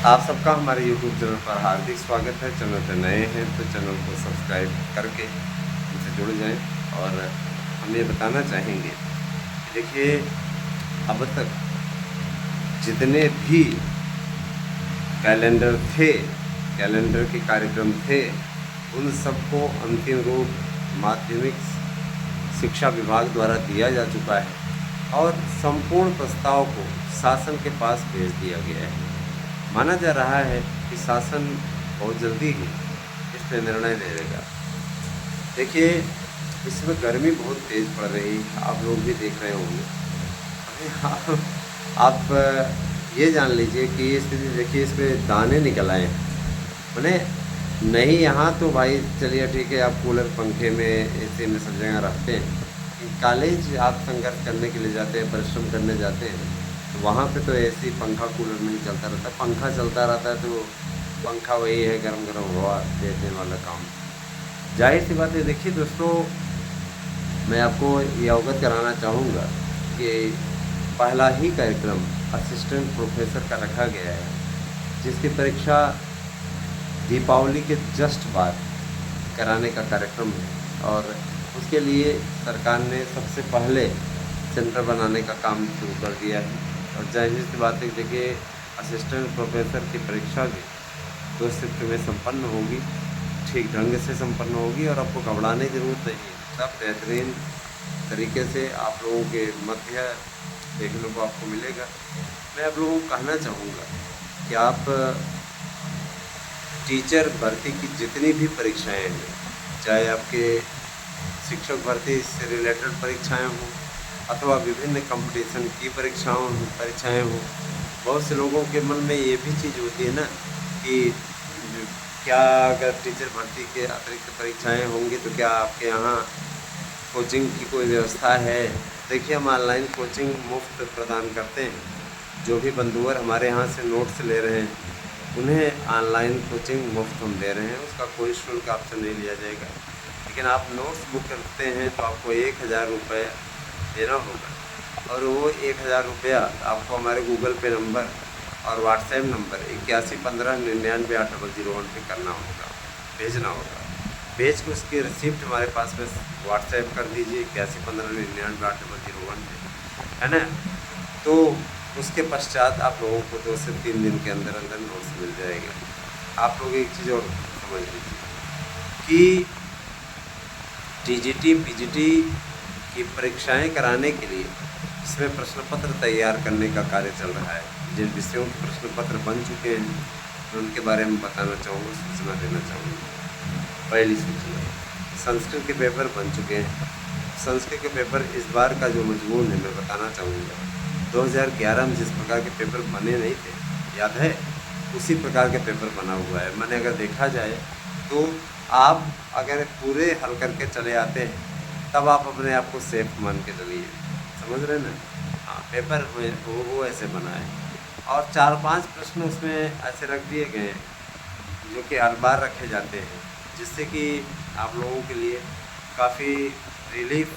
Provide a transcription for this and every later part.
आप सबका हमारे YouTube चैनल पर हार्दिक स्वागत है। चैनल पर नए हैं तो चैनल को सब्सक्राइब करके हमसे जुड़ जाएं। और हम ये बताना चाहेंगे कि देखिए, अब तक जितने भी कैलेंडर के कार्यक्रम थे, उन सबको अंतिम रूप माध्यमिक शिक्षा विभाग द्वारा दिया जा चुका है और संपूर्ण प्रस्ताव को शासन के पास भेज दिया गया है। माना जा रहा है कि शासन बहुत जल्दी ही इस पर निर्णय ले लेगा। देखिए, इसमें गर्मी बहुत तेज़ पड़ रही है, आप लोग भी देख रहे होंगे। अभी आप ये जान लीजिए कि ये स्थिति देखिए, इसमें दाने निकल आए हैं। मैंने नहीं, यहाँ तो भाई चलिए ठीक है, आप कूलर पंखे में एसी में सब जगह रखते हैं। कॉलेज आप संघर्ष करने के लिए जाते हैं, परिश्रम करने जाते हैं, तो वहाँ पे तो एसी पंखा कूलर नहीं चलता रहता। पंखा चलता रहता है तो पंखा वही है, गरम गरम हवा देने वाला काम। जाहिर सी बात है। देखिए दोस्तों, मैं आपको ये अवगत कराना चाहूँगा कि पहला ही कार्यक्रम असिस्टेंट प्रोफेसर का रखा गया है, जिसकी परीक्षा दीपावली के जस्ट बाद कराने का कार्यक्रम है। और उसके लिए सरकार ने सबसे पहले सेंटर बनाने का काम शुरू कर दिया है। और जाहिर सी बात है, देखिए असिस्टेंट प्रोफेसर की परीक्षा भी 2 शिफ्ट में संपन्न होगी, ठीक ढंग से संपन्न होगी और आपको घबराने की ज़रूरत नहीं है। सब बेहतरीन तरीके से आप लोगों के मध्य देखने को आपको मिलेगा। मैं आप लोगों को कहना चाहूँगा कि आप टीचर भर्ती की जितनी भी परीक्षाएं हैं, चाहे आपके शिक्षक भर्ती से रिलेटेड परीक्षाएं हों अथवा विभिन्न कंपटीशन की परीक्षाएं हों, बहुत से लोगों के मन में ये भी चीज़ होती है ना कि क्या अगर टीचर भर्ती के अतिरिक्त परीक्षाएं होंगी तो क्या आपके यहाँ कोचिंग की कोई व्यवस्था है। देखिए, हम ऑनलाइन कोचिंग मुफ्त प्रदान करते हैं। जो भी बंधुवर हमारे यहाँ से नोट्स ले रहे हैं, उन्हें ऑनलाइन कोचिंग मुफ्त हम दे रहे हैं। उसका कोई शुल्क आपसे नहीं लिया जाएगा। लेकिन आप नोट्स बुक करते हैं तो आपको 1000 रुपये देना होगा। और वो 1000 रुपया आपको हमारे गूगल पे नंबर और व्हाट्सएप नंबर 8115998001 पे करना होगा, भेजना होगा। भेज के उसकी रिसिप्ट हमारे पास में व्हाट्सएप कर दीजिए 8115998001 पे, है ना। तो उसके पश्चात आप लोगों को 2 से 3 दिन के अंदर अंदर नोट्स मिल जाएगा। आप लोग एक चीज़ और समझ लीजिए कि टीजीटी पीजीटी की परीक्षाएं कराने के लिए इसमें प्रश्न पत्र तैयार करने का कार्य चल रहा है। जिन विषयों के प्रश्न पत्र बन चुके हैं, मैं उनके बारे में बताना चाहूँगा, सूचना देना चाहूँगा। पहली सूचना, संस्कृत के पेपर बन चुके हैं। संस्कृत के पेपर इस बार का जो मजमून है, मैं बताना चाहूँगा। 2011 में जिस प्रकार के पेपर बने नहीं थे, याद है, उसी प्रकार के पेपर बना हुआ है। मैंने अगर देखा जाए तो आप अगर पूरे हल करके चले आते हैं तब आप अपने आप को सेफ मान के चलिए, समझ रहे ना। हाँ, पेपर वो ऐसे बना है और 4-5 प्रश्न उसमें ऐसे रख दिए गए हैं जो कि हर बार रखे जाते हैं, जिससे कि आप लोगों के लिए काफ़ी रिलीफ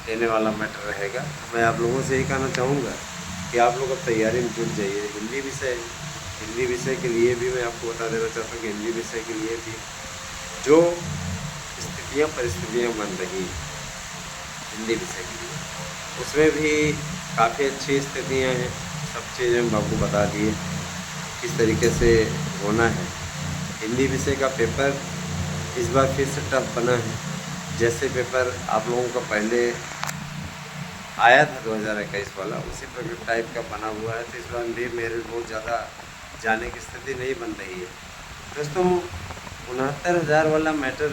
देने वाला मैटर रहेगा। मैं आप लोगों से यही कहना चाहूँगा कि आप लोग अब तैयारी में जुट जाइए। हिंदी विषय के लिए भी मैं आपको बता देना चाहता हूँ कि हिंदी विषय के लिए भी जो परिस्थितियाँ बन रही हिंदी विषय के लिए, उसमें भी काफ़ी अच्छी स्थितियाँ हैं। सब चीज़ें हम आपको बता दिए किस तरीके से होना है। हिंदी विषय का पेपर इस बार फिर से टफ बना है। जैसे पेपर आप लोगों का पहले आया था 2021 वाला, उसी प्रकार टाइप का बना हुआ है। तो इस बार भी मेरे बहुत ज़्यादा जाने की स्थिति नहीं बन रही है। दोस्तों, 69,000 वाला मैटर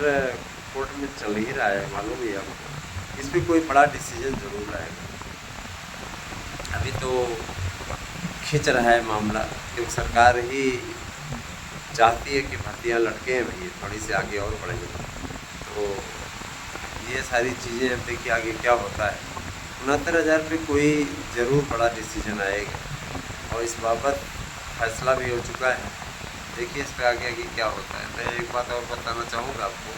कोर्ट में चल ही रहा है, मालूम ही आपको। इस पर कोई बड़ा डिसीजन ज़रूर आएगा। अभी तो खिंच रहा है मामला, क्योंकि सरकार ही चाहती है कि भर्तियाँ लटके भैया थोड़ी सी आगे और बढ़ेंगी। तो ये सारी चीज़ें अब देखिए आगे क्या होता है। 69,000 पे कोई ज़रूर बड़ा डिसीजन आएगा और इस बाबत फैसला भी हो चुका है। देखिए इस पर आगे क्या होता है। मैं एक बात और बताना चाहूँगा आपको।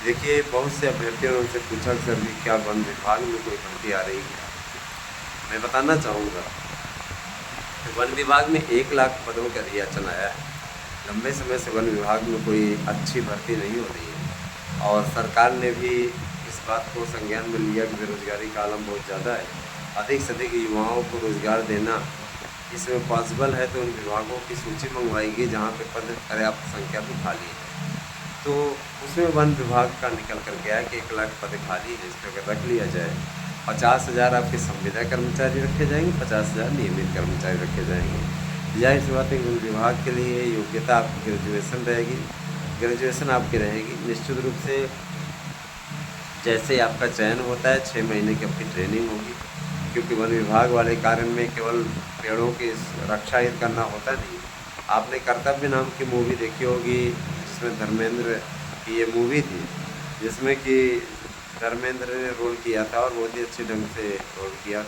देखिए, बहुत से अभ्यर्थियों ने उनसे पूछा सर भी क्या वन विभाग में कोई भर्ती आ रही है। मैं बताना चाहूँगा वन विभाग में 1 लाख पदों का दिया चलाया है। लंबे समय से वन विभाग में कोई अच्छी भर्ती नहीं हो रही है और सरकार ने भी इस बात को संज्ञान में लिया कि बेरोजगारी का आलम बहुत ज़्यादा है। अधिक से अधिक युवाओं को रोजगार देना इसमें पॉसिबल है तो उन विभागों की सूची मंगवाएगी जहाँ पे पद पर्याप्त संख्या में खाली है। तो उसमें वन विभाग का निकल कर गया है कि 1 लाख पद खाली है, इस पर अगर रख लिया जाए 50,000 आपके संविदा कर्मचारी रखे जाएंगे, 50,000 नियमित कर्मचारी रखे जाएंगे। जाहिर सी बात है वन विभाग के लिए योग्यता आपकी ग्रेजुएशन रहेगी, ग्रेजुएशन आपकी रहेगी। निश्चित रूप से जैसे आपका चयन होता है 6 महीने की आपकी ट्रेनिंग होगी, क्योंकि वन विभाग वाले कार्य में केवल पेड़ों की रक्षा ही करना होता नहीं। आपने कर्तव्य नाम की मूवी देखी होगी जिसमें धर्मेंद्र की ये मूवी थी, जिसमें कि धर्मेंद्र ने रोल किया था और बहुत ही अच्छे ढंग से रोल किया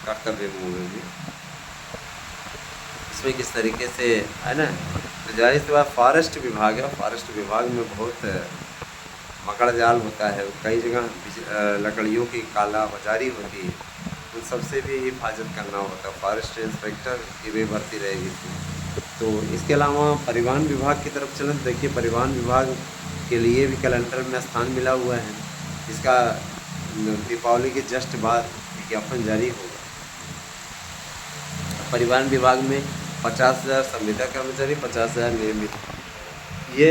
कर्तव्य मूवी में। इसमें किस तरीके से है ना, तो जाहिर सी बात फॉरेस्ट विभाग है, फॉरेस्ट विभाग में बहुत मकड़ जाल होता है, कई जगह लकड़ियों की काला बाजारी होती है, उन सबसे भी हिफाजत करना होता है। फॉरेस्ट इंस्पेक्टर की भी भर्ती रहेगी। तो इसके अलावा परिवहन विभाग की तरफ चलें तो देखिए परिवहन विभाग के लिए भी कैलेंडर में स्थान मिला हुआ है। इसका दीपावली के जस्ट बाद विज्ञापन जारी होगा। परिवहन विभाग में 50,000 संविदा कर्मचारी, 50,000 नियमित ये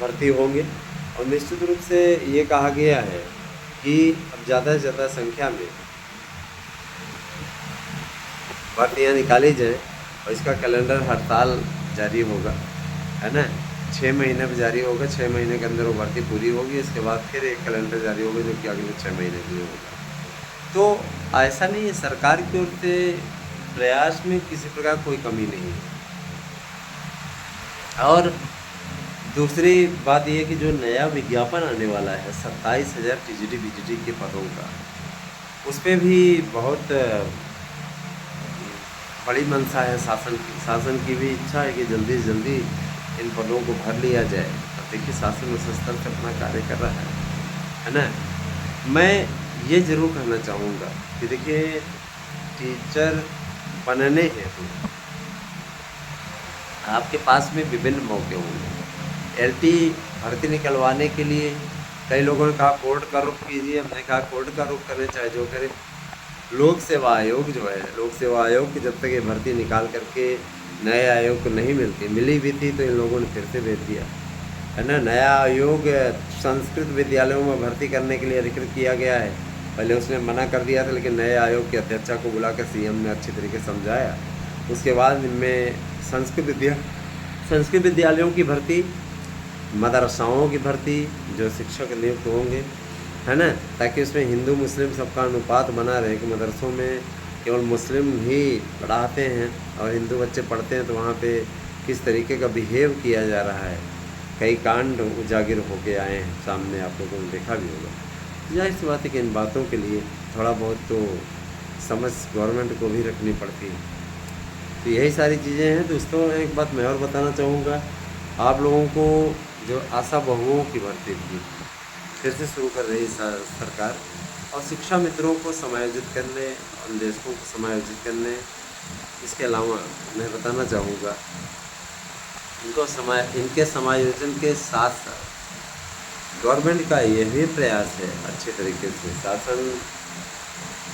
भर्ती होंगे। और निश्चित रूप से ये कहा गया है कि अब ज़्यादा से ज़्यादा संख्या में भर्तियाँ निकाली जाए और इसका कैलेंडर हर साल जारी होगा, है ना। 6 महीने में जारी होगा, 6 महीने के अंदर वो भर्ती पूरी होगी, इसके बाद फिर एक कैलेंडर जारी होगा जो कि अगले 6 महीने के लिए होगा। तो ऐसा नहीं है, सरकार की ओर से प्रयास में किसी प्रकार कोई कमी नहीं है। और दूसरी बात यह कि जो नया विज्ञापन आने वाला है 27,000 टीजीटी बीजीटी के पदों का, उस पर भी बहुत बड़ी मंशा है शासन की भी इच्छा है कि जल्दी से जल्दी इन पदों को भर लिया जाए। अब देखिए शासन उस स्तर से अपना कार्य कर रहा है ना। मैं ये ज़रूर कहना चाहूँगा कि देखिए टीचर बनने हेतु आपके पास में विभिन्न मौके होंगे। एलटी भर्ती निकलवाने के लिए कई लोगों ने कहा कोर्ट का रुख कीजिए, हमने कहा कोर्ट का रुख करने चाहे जो करें। लोक सेवा आयोग जो है, लोक सेवा आयोग की जब तक ये भर्ती निकाल करके नए आयोग को नहीं मिली भी थी तो इन लोगों ने फिर से भेज दिया, है ना। नया आयोग संस्कृत विद्यालयों में भर्ती करने के लिए अधिकृत किया गया है। पहले उसने मना कर दिया था, लेकिन नए आयोग की अध्यक्षा को बुलाकर सीएम ने अच्छी तरीके से समझाया। उसके बाद इनमें संस्कृत विद्यालयों की भर्ती, मदरसाओं की भर्ती, जो शिक्षक नियुक्त होंगे, है ना, ताकि उसमें हिंदू मुस्लिम सबका अनुपात बना रहे कि मदरसों में केवल मुस्लिम ही पढ़ाते हैं और हिंदू बच्चे पढ़ते हैं तो वहाँ पे किस तरीके का बिहेव किया जा रहा है। कई कांड उजागर होके आए हैं सामने, आप लोगों ने देखा भी होगा। जाहिर सी बात है कि इन बातों के लिए थोड़ा बहुत तो समझ गवर्नमेंट को भी रखनी पड़ती है। तो यही सारी चीज़ें हैं दोस्तों। एक बात मैं और बताना चाहूँगा आप लोगों को, जो आशा बहुओं की भर्ती थी फिर से शुरू कर रही सरकार, और शिक्षा मित्रों को समायोजित करने और निदेशकों को समायोजित करने, इसके अलावा मैं बताना चाहूँगा इनके समायोजन के साथ साथ गवर्नमेंट का यह भी प्रयास है अच्छे तरीके से, शासन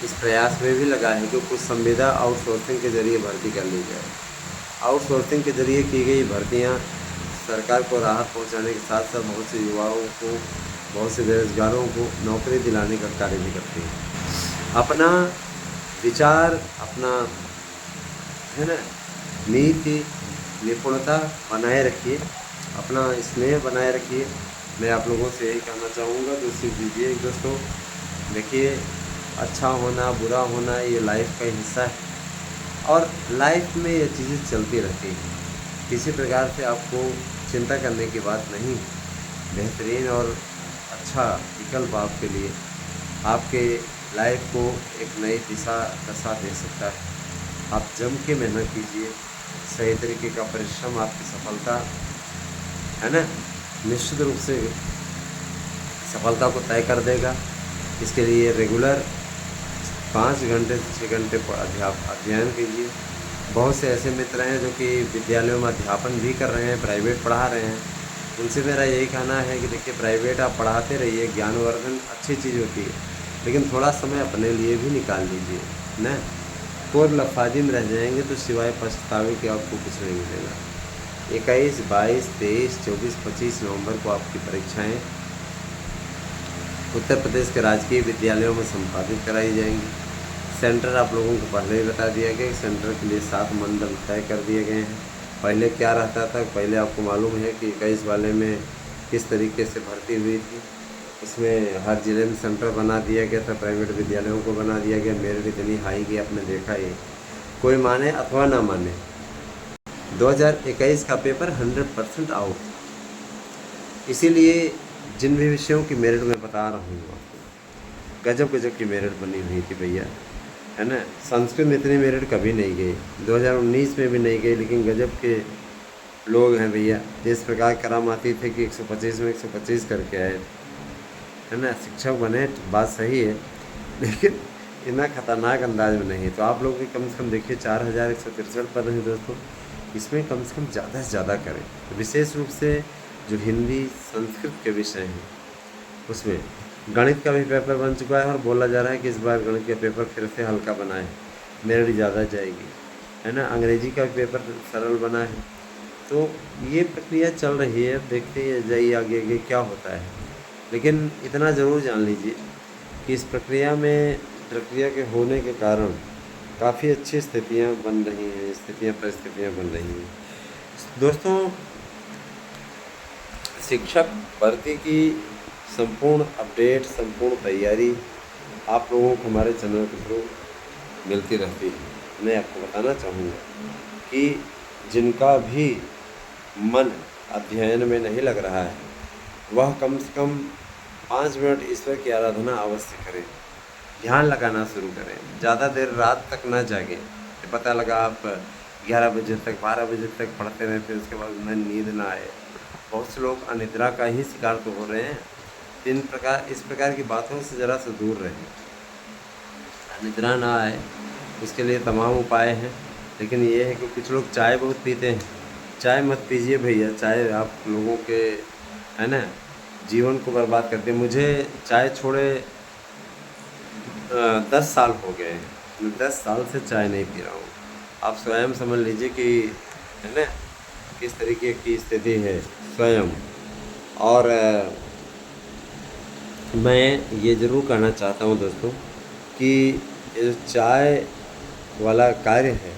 इस प्रयास में भी लगा है कि कुछ संविदा आउटसोर्सिंग के जरिए भर्ती कर ली जाए। आउटसोर्सिंग के जरिए की गई भर्तियाँ सरकार को राहत पहुंचाने के साथ साथ बहुत से युवाओं को, बहुत से बेरोजगारों को नौकरी दिलाने का कार्य भी करती है। अपना विचार, अपना है ना नीति निपुणता बनाए रखिए, अपना स्नेह बनाए रखिए। मैं आप लोगों से यही कहना चाहूँगा, तो सीख दीजिए दोस्तों। देखिए अच्छा होना बुरा होना ये लाइफ का हिस्सा है और लाइफ में ये चीज़ें चलती रहती हैं। किसी प्रकार से आपको चिंता करने की बात नहीं। बेहतरीन और अच्छा विकल्प आपके लिए आपके लाइफ को एक नई दिशा दशा दे सकता है। आप जम के मेहनत कीजिए, सही तरीके का परिश्रम आपकी सफलता, है ना, निश्चित रूप से सफलता को तय कर देगा। इसके लिए रेगुलर 5 घंटे से 6 घंटे अध्ययन कीजिए, बहुत से ऐसे मित्र हैं जो कि विद्यालयों में अध्यापन भी कर रहे हैं, प्राइवेट पढ़ा रहे हैं। उनसे मेरा यही कहना है कि देखिए, प्राइवेट आप पढ़ाते रहिए, ज्ञानवर्धन अच्छी चीज़ होती है, लेकिन थोड़ा समय अपने लिए भी निकाल लीजिए ना। लफाजी में रह जाएंगे तो सिवाय पछतावे के आपको कुछ नहीं मिलेगा। 21, 22, 23, 24, 25 नवंबर को आपकी परीक्षाएं उत्तर प्रदेश के राजकीय विद्यालयों में संपादित कराई जाएंगी। सेंटर आप लोगों को पहले ही बता दिया गया कि सेंटर के लिए 7 मंडल तय कर दिए गए हैं। पहले क्या रहता था, पहले आपको मालूम है कि 21 वाले में किस तरीके से भर्ती हुई थी। उसमें हर ज़िले में सेंटर बना दिया गया था, प्राइवेट विद्यालयों को बना दिया गया। मेरिट इतनी हाई की आपने देखा ही, कोई माने अथवा ना माने, 2021 का पेपर 100% आउट। इसीलिए जिन भी विषयों की मेरिट मैं बता रहा हूँ आपको, गजब गजब की मेरिट बनी हुई थी भैया, है ना। संस्कृत में इतनी मेरिट कभी नहीं गई, 2019 में भी नहीं गई, लेकिन गजब के लोग हैं भैया। जिस प्रकार करामाती थे कि 125 में 125 करके आए, है ना। शिक्षक बने, बात सही है, लेकिन इतना खतरनाक अंदाज में नहीं। तो आप लोग भी कम से कम देखिए, 4163 पद हैं दोस्तों, इसमें कम से कम ज़्यादा से ज़्यादा करें। विशेष रूप से जो हिंदी संस्कृत के विषय हैं, उसमें गणित का भी पेपर बन चुका है और बोला जा रहा है कि इस बार गणित का पेपर फिर से हल्का बना है, मेरिट ज़्यादा जाएगी, है ना। अंग्रेजी का पेपर सरल बना है। तो ये प्रक्रिया चल रही है, देखते जाइए आगे आगे क्या होता है। लेकिन इतना ज़रूर जान लीजिए कि इस प्रक्रिया के होने के कारण काफ़ी अच्छी स्थितियाँ बन रही हैं, परिस्थितियाँ बन रही हैं दोस्तों। शिक्षक भर्ती की संपूर्ण अपडेट, संपूर्ण तैयारी आप लोगों को हमारे चैनल के थ्रू मिलती रहती है। मैं आपको बताना चाहूँगा कि जिनका भी मन अध्ययन में नहीं लग रहा है, वह कम से कम 5 मिनट ईश्वर की आराधना अवश्य करें, ध्यान लगाना शुरू करें। ज़्यादा देर रात तक ना जागें। पता लगा आप 11 बजे तक, 12 बजे तक पढ़ते रहे, फिर उसके बाद उन्हें नींद ना आए। बहुत से लोग अनिद्रा का ही शिकार तो हो रहे हैं। इस प्रकार की बातों से ज़रा से दूर रहें, अनिद्रा ना आए, उसके लिए तमाम उपाय हैं। लेकिन ये है कि कुछ लोग चाय बहुत पीते हैं। चाय मत पीजिए भैया, चाय आप लोगों के, है ना, जीवन को बर्बाद करती है। मुझे चाय छोड़े 10 साल हो गए हैं, मैं 10 साल से चाय नहीं पी रहा हूँ। आप स्वयं समझ लीजिए कि, है ना, किस तरीके की स्थिति है स्वयं। और मैं ये ज़रूर कहना चाहता हूँ दोस्तों कि ये जो चाय वाला कार्य है,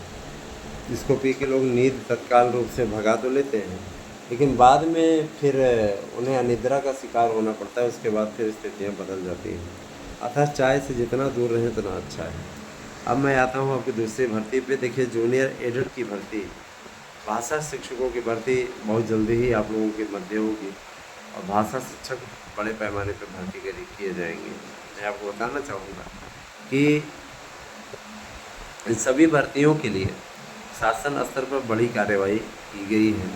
इसको पी के लोग नींद तत्काल रूप से भगा तो लेते हैं, लेकिन बाद में फिर उन्हें अनिद्रा का शिकार होना पड़ता है। उसके बाद फिर स्थितियाँ बदल जाती हैं। अतः चाय से जितना दूर रहें उतना अच्छा है। अब मैं आता हूँ आपकी दूसरी भर्ती पे। देखिए, जूनियर एडेड की भर्ती, भाषा शिक्षकों की भर्ती बहुत जल्दी ही आप लोगों के मध्य होगी, और भाषा शिक्षक बड़े पैमाने पर भर्ती किए जाएंगे। मैं आपको बताना चाहूँगा कि इन सभी भर्तियों के लिए शासन स्तर पर बड़ी कार्रवाई की गई है,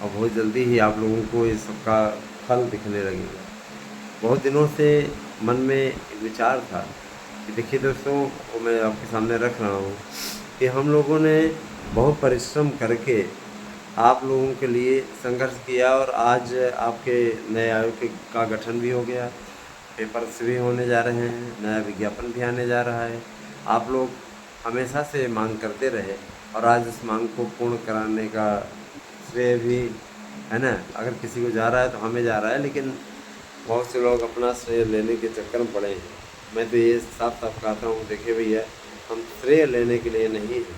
और बहुत जल्दी ही आप लोगों को इस सबका फल दिखने लगेगा। बहुत दिनों से मन में एक विचार था कि देखिए दोस्तों, वो मैं आपके सामने रख रहा हूँ कि हम लोगों ने बहुत परिश्रम करके आप लोगों के लिए संघर्ष किया, और आज आपके नए आयोग का गठन भी हो गया, पेपर्स भी होने जा रहे हैं, नया विज्ञापन भी आने जा रहा है। आप लोग हमेशा से मांग करते रहे, और आज उस मांग को पूर्ण कराने का श्रेय भी, है ना, अगर किसी को जा रहा है तो हमें जा रहा है, लेकिन बहुत से लोग अपना श्रेय लेने के चक्कर में पड़े हैं। मैं तो ये साफ साफ कहता हूँ, देखिए भैया, हम श्रेय लेने के लिए नहीं हैं,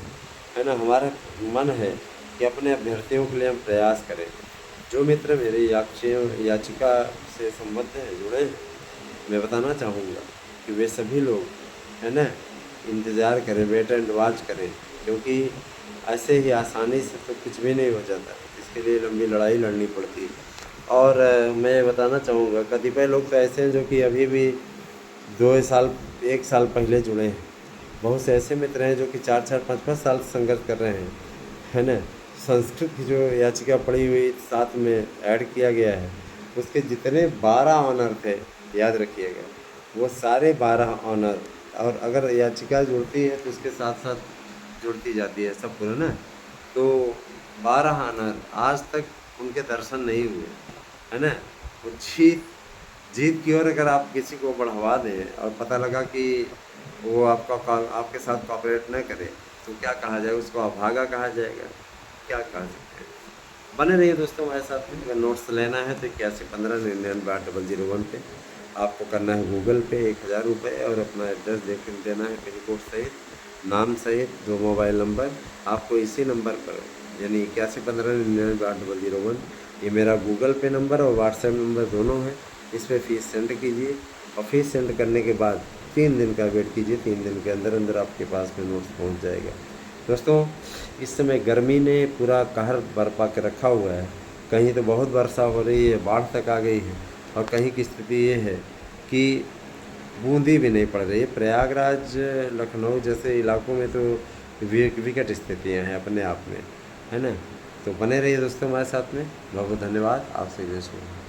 है ना। हमारा मन है कि अपने अभ्यर्थियों के लिए हम प्रयास करें। जो मित्र मेरी याचिका से संबद्ध हैं, जुड़े हैं, मैं बताना चाहूँगा कि वे सभी लोग, है ना, इंतज़ार करें, वेट एंड वॉच करें, क्योंकि ऐसे ही आसानी से तो कुछ भी नहीं हो जाता, इसके लिए लंबी लड़ाई लड़नी पड़ती है। और मैं बताना चाहूँगा, कतिपय लोग तो ऐसे हैं जो कि अभी भी 2 साल 1 साल पहले जुड़े हैं। बहुत से ऐसे मित्र हैं जो कि 4-4 5-5 साल से संघर्ष कर रहे हैं, है ना। संस्कृत की जो याचिका पड़ी हुई साथ में ऐड किया गया है, उसके जितने 12 ऑनर थे, याद रखिएगा, वो सारे 12 ऑनर, और अगर याचिका जुड़ती है तो उसके साथ साथ जुड़ती जाती है सब पूरा ना। तो 12 आना आज तक उनके दर्शन नहीं हुए, है ना। वो जीत जीत की ओर अगर आप किसी को बढ़वा दें और पता लगा कि वो आपके साथ कॉपरेट न करे, तो क्या कहा जाए, उसको अभागा कहा जाएगा, क्या कहा सकते हैं। बने रहिए दोस्तों हमारे साथ में। अगर नोट्स लेना है तो 8115 99 8 001 पे आपको करना है गूगल पे 1000 रुपये और अपना एड्रेस दे के देना है, पिन कोड सहित, नाम सहित, 2 मोबाइल नंबर। आपको इसी नंबर पर यानी 8115 99 8 001 ये मेरा गूगल पे नंबर और व्हाट्सएप नंबर दोनों है। इस पर फीस सेंड कीजिए और फीस सेंड करने के बाद 3 दिन का वेट कीजिए। 3 दिन के अंदर अंदर आपके पास में नोट्स पहुंच जाएगा। दोस्तों इस समय गर्मी ने पूरा कहर बरपा के रखा हुआ है। कहीं तो बहुत वर्षा हो रही है, बाढ़ तक आ गई है, और कहीं की स्थिति ये है कि बूंदी भी नहीं पड़ रही है। प्रयागराज, लखनऊ जैसे इलाकों में तो विकट स्थितियाँ हैं अपने आप में, है ना। तो बने रहिए दोस्तों हमारे साथ में। बहुत बहुत धन्यवाद, आपसे विशेष।